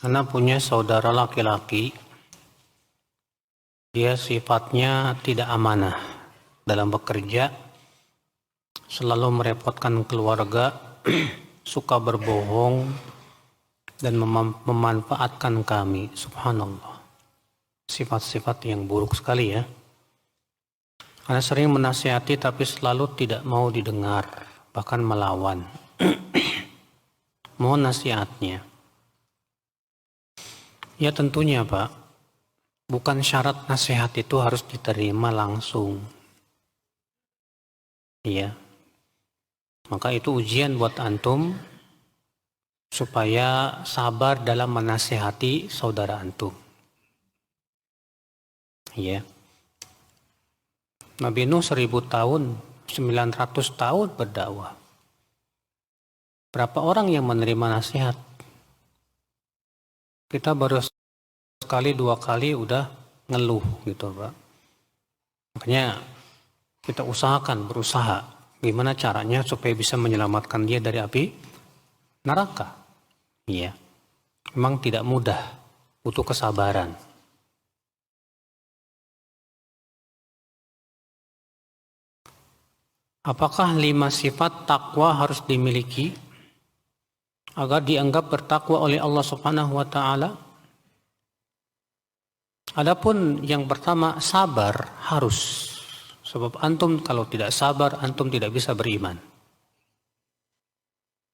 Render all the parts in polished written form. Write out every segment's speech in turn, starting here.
Ana punya saudara laki-laki, dia sifatnya tidak amanah dalam bekerja, selalu merepotkan keluarga, suka berbohong, dan memanfaatkan kami. Subhanallah. Sifat-sifat yang buruk sekali ya. Ana sering menasihati tapi selalu tidak mau didengar, bahkan melawan. Mohon nasihatnya. Ya tentunya Pak, bukan syarat nasihat itu harus diterima langsung. Iya. Maka itu ujian buat antum supaya sabar dalam menasihati saudara antum. Iya. Nabi Nuh 1000 tahun, 900 tahun berdakwah. Berapa orang yang menerima nasihat? Kita baru sekali, 2 kali udah ngeluh gitu Pak. Makanya kita berusaha gimana caranya supaya bisa menyelamatkan dia dari api neraka. Iya. Memang tidak mudah, butuh kesabaran. Apakah 5 sifat takwa harus dimiliki agar dianggap bertakwa oleh Allah Subhanahu wa taala? Adapun yang pertama, sabar harus. Sebab antum kalau tidak sabar, antum tidak bisa beriman.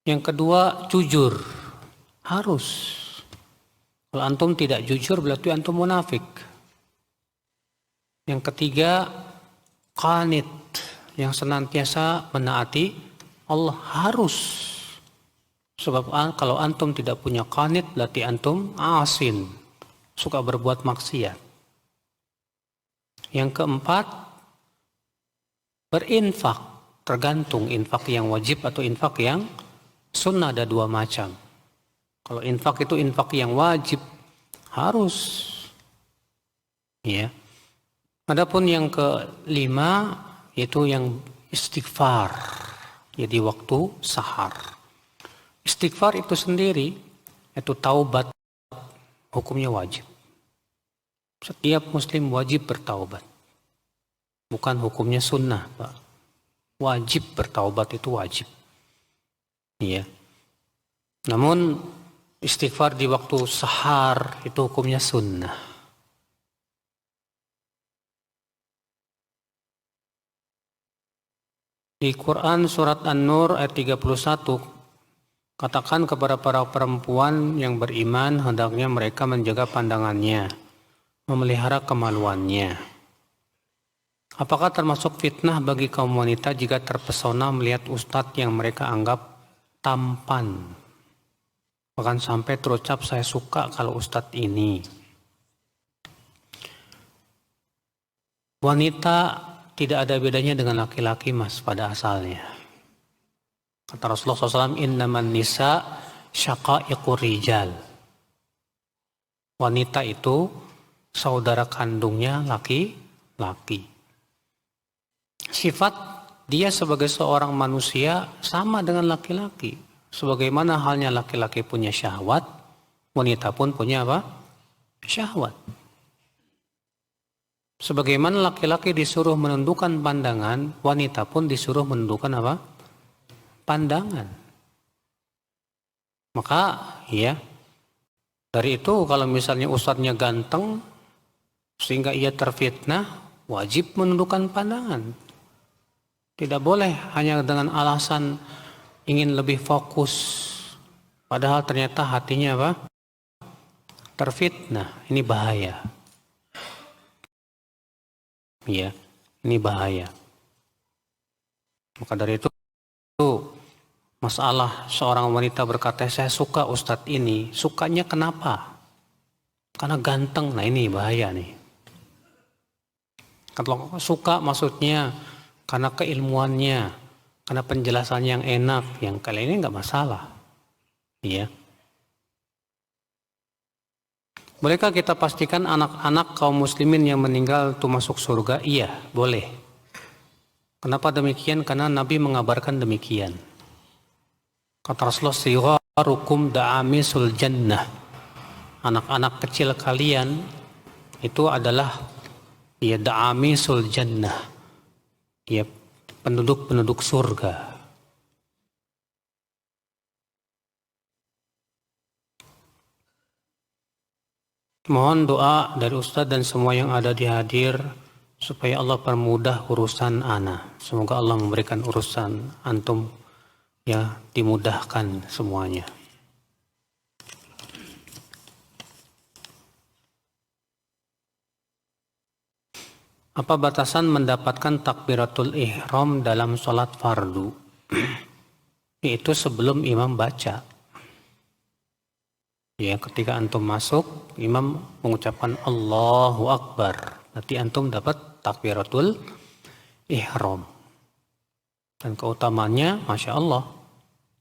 Yang kedua, jujur. Harus. Kalau antum tidak jujur, berarti antum munafik. Yang ketiga, qanit. Yang senantiasa menaati Allah, harus. Sebab kalau antum tidak punya qanit, berarti antum asin, suka berbuat maksiat. Yang keempat, berinfak. Tergantung infak yang wajib atau infak yang sunnah, ada 2 macam. Kalau infak itu infak yang wajib, harus. Ya. Adapun yang kelima, itu yang istighfar. Jadi waktu sahar. Istighfar itu sendiri, itu taubat, hukumnya wajib. Setiap muslim wajib bertaubat. Bukan hukumnya sunnah, Pak. Wajib bertaubat, itu wajib. Iya. Namun istighfar di waktu sahar itu hukumnya sunnah. Di Quran surat An-Nur ayat 31, katakan kepada para perempuan yang beriman, hendaknya mereka menjaga pandangannya, memelihara kemaluannya. Apakah termasuk fitnah bagi kaum wanita jika terpesona melihat ustadz yang mereka anggap tampan? Bahkan sampai terucap, saya suka kalau ustadz ini. Wanita tidak ada bedanya dengan laki-laki mas pada asalnya. Kata Rasulullah SAW, innaman nisa syaqaiqur rijal. Wanita itu saudara kandungnya laki-laki. Sifat dia sebagai seorang manusia sama dengan laki-laki. Sebagaimana halnya laki-laki punya syahwat, wanita pun punya apa? Syahwat. Sebagaimana laki-laki disuruh menundukkan pandangan, wanita pun disuruh menundukkan apa? Pandangan. Maka ya, dari itu kalau misalnya ustadznya ganteng sehingga ia terfitnah, wajib menundukkan pandangan. Tidak boleh hanya dengan alasan ingin lebih fokus, padahal ternyata hatinya apa? Terfitnah. Ini bahaya. Ya, ini bahaya. Maka dari itu masalah seorang wanita berkata, saya suka ustadz ini. Sukanya kenapa? Karena ganteng. Nah ini bahaya nih. Kalau suka maksudnya karena keilmuannya, karena penjelasannya yang enak, yang kali ini nggak masalah. Iya. Bolehkah kita pastikan anak-anak kaum muslimin yang meninggal itu masuk surga? Iya, boleh. Kenapa demikian? Karena Nabi mengabarkan demikian. Kata Rasulullah, sigharukum da'amisul jannah. anak-anak kecil kalian itu adalah ya da'amisul jannah, ya penduduk-penduduk surga. Mohon doa dari Ustadz dan semua yang ada di hadir supaya Allah permudah urusan ana. Semoga Allah memberikan urusan antum ya dimudahkan semuanya. Apa batasan mendapatkan takbiratul ihram dalam sholat fardu? Itu sebelum imam baca. Ya, ketika antum masuk, imam mengucapkan Allahu Akbar. Nanti antum dapat takbiratul ihram. Dan keutamaannya, Masya Allah,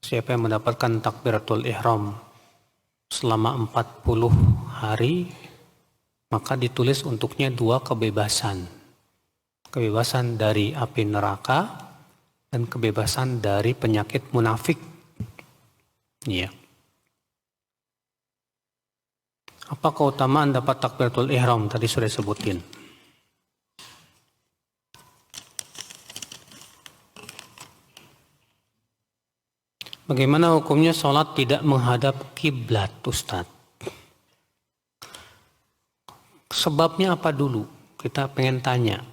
siapa yang mendapatkan takbiratul ihram selama 40 hari, maka ditulis untuknya 2 kebebasan. Kebebasan dari api neraka dan kebebasan dari penyakit munafik. Ya. Apa keutamaan dapat takbiratul ihram? Tadi sudah sebutin. Bagaimana hukumnya sholat tidak menghadap kiblat, Ustadz? Sebabnya apa dulu? Kita pengen tanya.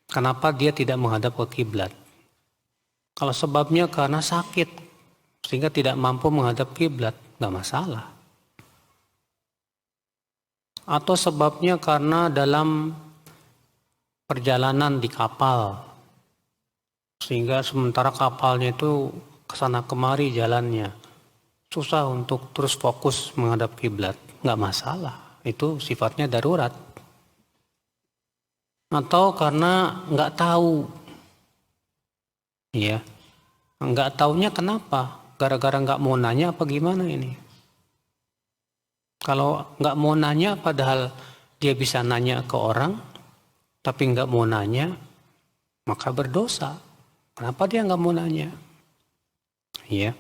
Kenapa dia tidak menghadap ke kiblat? Kalau sebabnya karena sakit, sehingga tidak mampu menghadap kiblat, nggak masalah. Atau sebabnya karena dalam perjalanan di kapal, sehingga sementara kapalnya itu kesana kemari jalannya, susah untuk terus fokus menghadap kiblat, nggak masalah. Itu sifatnya darurat. Atau karena nggak tahu, ya, nggak taunya kenapa? Gara-gara nggak mau nanya apa gimana ini? Kalau nggak mau nanya, padahal dia bisa nanya ke orang, tapi nggak mau nanya, maka berdosa. Kenapa dia nggak mau nanya? Ya.